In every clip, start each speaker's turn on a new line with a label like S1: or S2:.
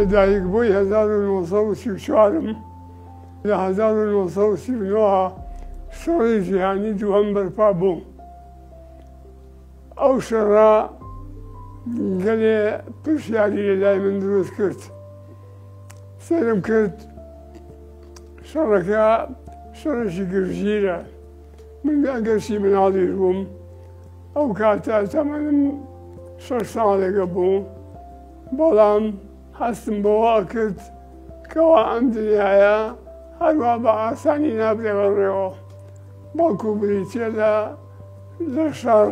S1: لەدایک بووی 1934م لە 1939 شەڕی جیهانی دووەم بەرپا بوو. ئەو شەڕە گەلێ پرسیاری لە لای من دروست کرد. سەرم کرد شەڕەکە شەڕێکی گرژیرە. من ئەگەرچی مناڵیش بووم، ئەو کاتە تەمەنم 6 ساڵێکە بوو، بەڵام هەستم بەوە کرد کەوا ئەم دنیاە هەروە بە ئاسانی نابرێوەڕێەوە، بەڵکو بریتێ لە شەڕ،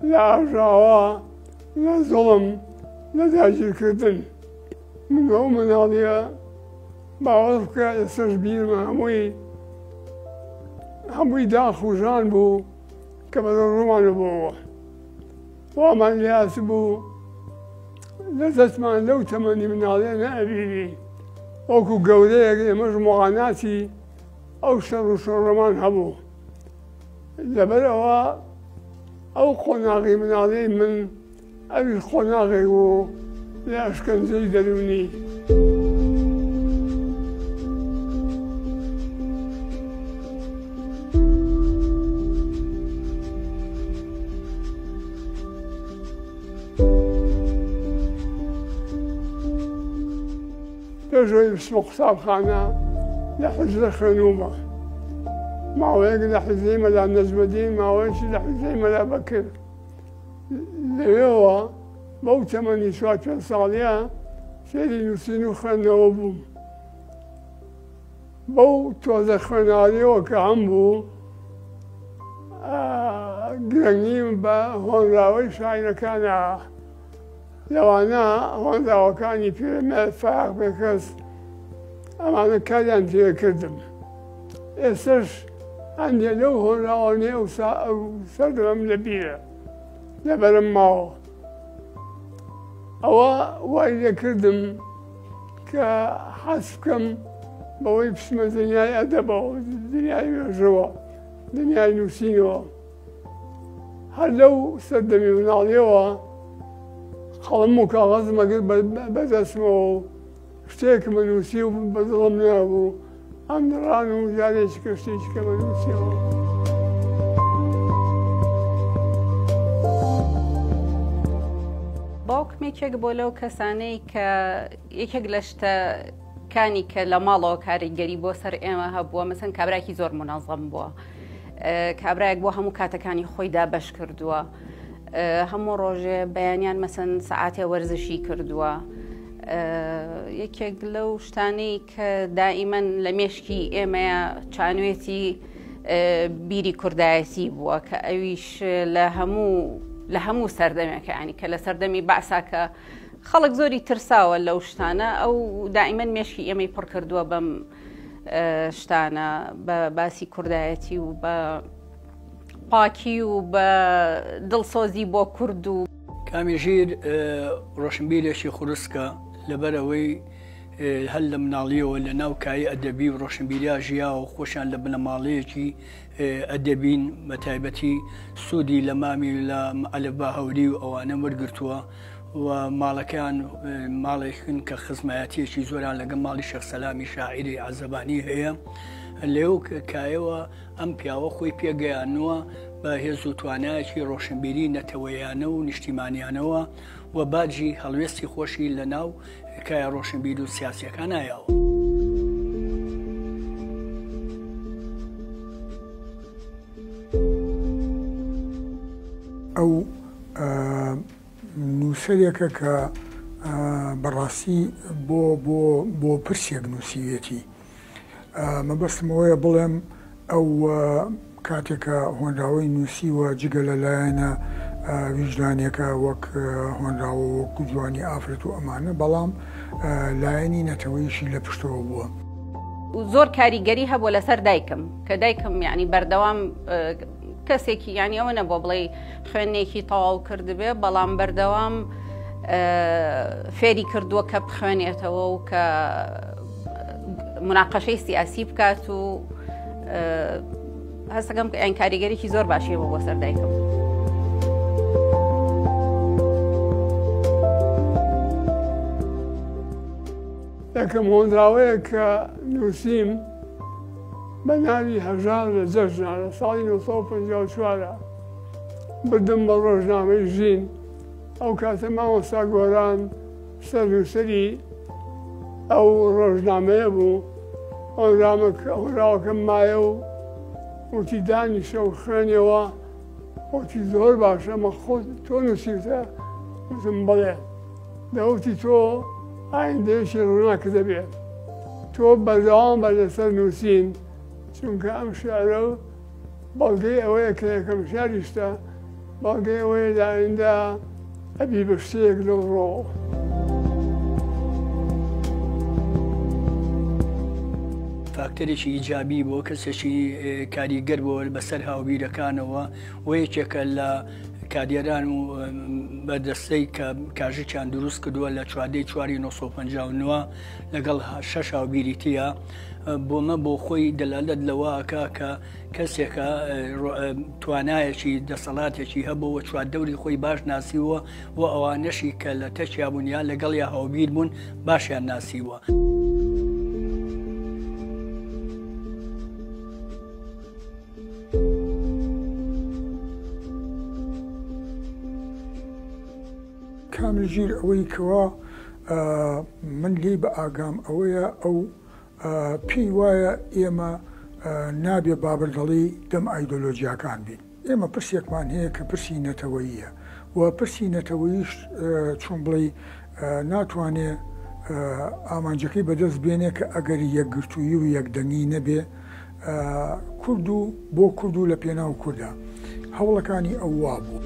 S1: لە ئاژاوە، لە زوڵم، لە داگیرکردن. من بەو مناڵیە باوەڕ بکە ئێستاش بیرمە هەمووی داخوژان بوو کە بەدە ڕوومانە بووەوە. وامان لێهات بوو لە دەستمان لەو تەمەنی مناڵیە نەئەبینی، وەکو گەورەیەک ئێمەش موعاناتی ئەو شەڕ و شۆڕەمان هەبوو. لەبەرەوە ئەو خۆناغی مناڵی من ئەویش خۆناغێک بوو لە ئەشکەنجەی دەرونی. پێشەوەی بچمە قوتابخانە لە حجرە خوێنوومە. ماوەیەک لە حجرەی مەلا نەجمەدین، ماوەیەکی لە حجرەی مەلا بەکر. لەوێەوە بەو تەمەنی 4 ساڵیە فێری نووسین و خوێندنەوە بووم. بەو تۆزە خوێناریەوە کە هەم بوو، گرنگیم بە هۆنراوەی شاعیرەکانە. لەوانە هۆنراوەکانی پیرەمێرد فایق بێکەس ئەمانە کاریان تێکردم. ئێستاش هەندێک لەو هۆنراوانەیە و سەردەمەم لە بیرە لەبەرم ماوە. ئەوە وای لێکردم کە حەز بکەم بەوەی بچمە دنیای ئەدەبەوە، دنیای وێژەوە، دنیای نووسینەوە. هەر لەو سەردەمی مناڵیەوە قەڵەم و کاغەزم ئەگرت بەدەستمەوە و شتێکم نووسی و بەدڵم نابوو، ئەم نڕان و جارێکی کە شتێکی کەمە نووسیەوە.
S2: باوکمێکێک بۆ لەو کەسانەی کە یەکێک لە شتەکانی کە لە ماڵەوە کاریگەری بۆ سەر ئێمە هەبووە، مەسەن کابراایکی زۆر منەظەم بووە، کابراایك بۆ هەموو کاتەکانی خۆی دابەش کردووە، هەموو ڕۆژێ بەیانیان مەسەن سەعاتێ وەرزشی کردووە. یەکێک لەو شتانەی کە دائیمەن لە مێشکی ئێمەیە چانوێتی بیری کوردایەتی بووە، کە ئەویش لە هەموو سەردەمێکە، ینی کە لە سەردەمی بەعسا کە خەڵک زۆری ترساوە لەو شتانە، ئەو دائیمەن مێشکی ئێمەی پڕ کردووە بەم شتانە، بە باسی کوردایەتی و بە پاکی و بە دڵسۆزی بۆ کورد. و
S3: کامیژیر ڕۆشنبیرێکی خوروسکە لەبەرەوەی هەل لە مناڵیەوە لە ناو کایی ئەدەبی و ڕۆشنبیریا ژیاوە خۆشیان لە بنەماڵەیەکی ئەدەبین، بە تایبەتی سوودی لە مامی لە ئەلەفبا هەوری و ئەوانە وەرگرتووە و ماڵەکان ماڵێکن کە خزمایەتیەکی زۆران لەگەڵ ماڵی شێخ سەلامی شاعیری عەزەبانی هەیە. لەو کایەوە ئەم پیاوە خۆی پێگەیانوە بە هێز و توانایەکی ڕۆشنبیری نەتەوەیانە و نیشتیمانیانەوە و باجی هەڵوێستی خۆشی لە ناو کایە ڕۆشنبیر و سیاسیەکان نایەوە.
S4: ئەو نووسەرێکە کە بەڕاستی بۆ پرسێک نووسیوێتی. مەبەستمەوەیە بڵێم ئەو کاتێکە هۆنراوەی نووسیوە جگە لەلایەنە ویجدانێکە وەک هۆنراوە وەکو جوانی ئافرەت و ئەمانە، بەڵام لایەنی نەتەوەیشی لە پشتەوە بووە.
S2: زۆر کاریگەری هەبووە لەسەر دایکم، کە دایکم یعنی بەردەوام کەسێکی یعنی ئەوە نەبووە بڵێ خوێندێکی تەواو کردبێ، بەڵام بەردەوام فێری کردووە کە بخوێنێتەوە و کە مناقەشەی سیاسی بکات و هەستەکەم ئەین کاریگەرێکی زۆر باشیەوە بۆ سەر دایکم.
S1: یەکەم هۆنراوەیە کە نووسیم بە ناوی هەژار لە جەژنا لە ساڵی 1954 بردم بە ڕۆژنامەی ژین. ئەو کاتە مامۆستا گۆران سەرنووسەری ئەو ڕۆژنامەیە بوو. هۆنراوەکەم مایە و وتی دانیشە و خوێنیەوە، وتی زۆر باشە، مە خۆت تۆ نووسیتە؟ وتم بەڵێ. دەوتی تۆ ئایندەیەکی ڕووناکە دەبێت، تۆ بەردەوام بە لەسەر نووسین، چونکە ئەم شارە بەڵگەی ئەوەیە کە یەکەم شاریشتە، بەڵگەی ئەوەیە لە ئایندا ئەبی بە شتێک لەو ڕۆ.
S3: فاکتەرێکی ئیجابی بۆ کەسێکی کاریگەر بۆ بەسەر هاوبیرەکانەوە و یەکێکە لە کاریێران و بەدەستەی کە کاژێکیان دروست کردووە لە 4/4/1959 لەگەڵ 6 هاوبیریتیە. بۆمە بۆ خۆی دەلالەت لەوەکە کە کەسێکە توانایەکی دەسەڵاتێکی هەبووە چواردەوری خۆی باش ناسیوە و ئەوانەشی کە لە تەچیا بوونیان لەگەڵ یا هاوبیر بوون باشیان ناسیوە.
S4: کاملژیر ئەوەی کەوا من لێ بە ئاگام ئەوەیە ئەو پێی وایە ئێمە نابێ بابردەڵی دەم ئایدۆلۆژیاکان بین. ئێمە پرسێکمان هەیە کە پرسی نەتەوەییە و پرسی نەتەوەییش چۆن بڵێ ناتوانێ ئامانجەکەی بەدەست بێنێ کە ئەگەری یەکگرتووی و یەکدەنگی نەبێ کورد و بۆ کورد و لە پێناو کووردا هەوڵەکانی ئەو وا بوو.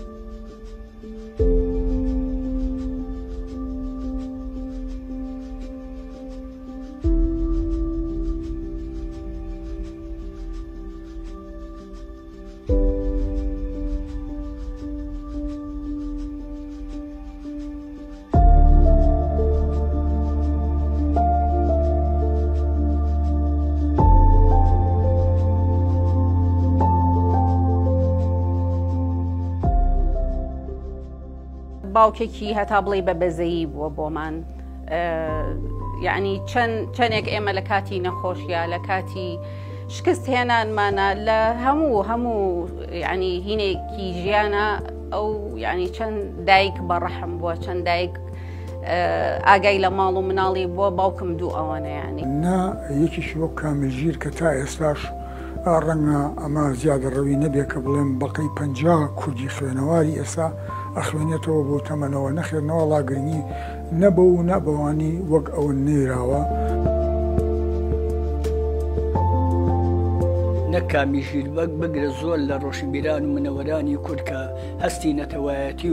S2: باوکێکی هەتا بڵێ بە بەزەیی بووە بۆمان، یعنی چەندێک ئێمە لە کاتی نەخۆشیە لە کاتی شکست هێنانمانە لە هەموو یعنی هینێکی ژیانە ئەو یعنی چەند دایک بەڕەحم بووە، چەند دایک ئاگای لە ماڵ و مناڵی بۆ باوکم دوو ئەوەنە یعنی
S4: نا یەکیشی وەک کاملژیر کە تا ئێستاش ڕەنگە ئەمە زیادە ڕەوی نەبێت کە بڵێم بەقەی 50 کوردی خوێنەواری ئێستا ئەخوێنێتەوە بۆ تەمەنەوە نەخێنەوە لاگرنی نەبە و نەبەوانی وەک ئەوە نێراوە.
S3: نەکامیژیر بەک بگرە زۆر لە ڕۆشنبیران و منەوەرانی کورد کە هەستی نەتەوایەتی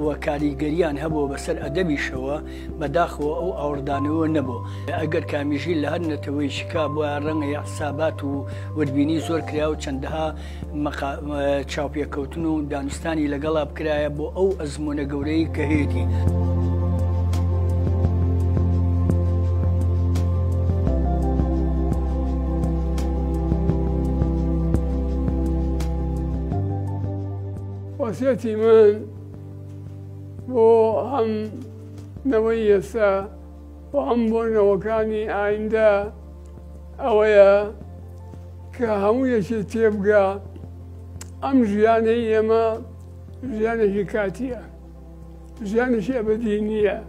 S3: و کاریگەریان هەبوو بەسەر ئەدەبیشەوە بەداخەوە ئەو ئاوردانەوە نەبوو. ئەگەر کامیژیر لە هەر نەتەوەی شکا بووە ڕەنگە حسابات و وردبینی زۆر کرا و چەندەها چاوپێکەوتن و دانوستانی لەگەڵا بکرایە بۆ ئەو ئەزمونە گەورەی کە هەیەی.
S1: وەسیەتی من بۆ هەم نەوەی ئێستا بۆ هەم بۆ نەوەکانی ئایندە ئەوەیە کە هەموو یەکێ تێبگا ئەم ژیانەی ئێمە ژیانێکی کاتیە، ژیانێکی ئەبەدی نییە.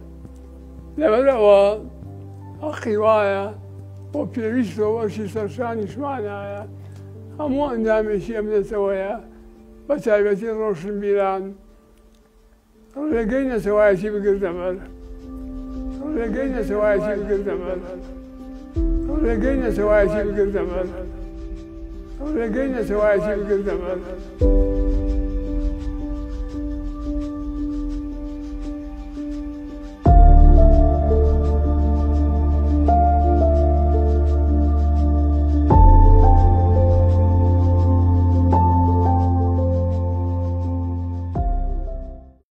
S1: لەبەرەوە حەقی وایە بۆ پێویستەوەشی سەرشانیشمانایە هەموو ئەندامێکی ئەم دەتەوەیە بە تایبەتی ڕۆشنبیران ڕێگەی نەتەوایەتی بگرتە بەر، ڕێگەی نەتەوایەتی بگرتە بەر، ڕێگەی نەتەوایەتی بگرتە بەر، ڕێگەی نەتەوایەتی بگرتە بەر.